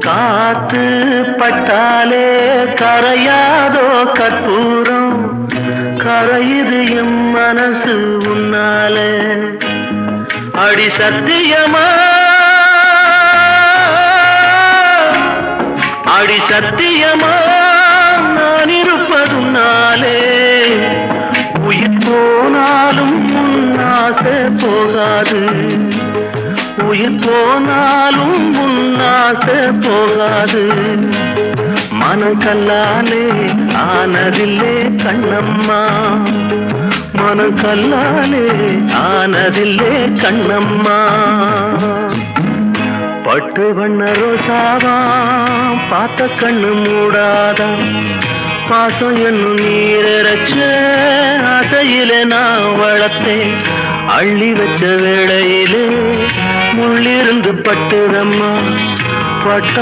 காத்து பட்டாலே கரையாதோ கற்பூரம், கரையுது எம் மனசு உன்னாலே. அடி சத்தியமா, அடி சத்தியமா நான் இருப்பதுனாலே, உயிர் போனாலும் உன்னாசை போகாது, உயிர் போனாலும் உன்னாசை போகாது. மனக்கல்லாலே ஆனதில்லே கண்ணம்மா, மனக்கல்லாலே ஆனதில்லே கண்ணம்மா. பட்டு வண்ண ரோசாவா பார்த்த கண்ணு மூடாதா, பாசம் என்னும் நீரச்ச ஆசையில நான் வளர்த்தேன். அள்ளி வச்ச வேளையிலே முள்ளிருந்து பட்டுதம்மா பட்ட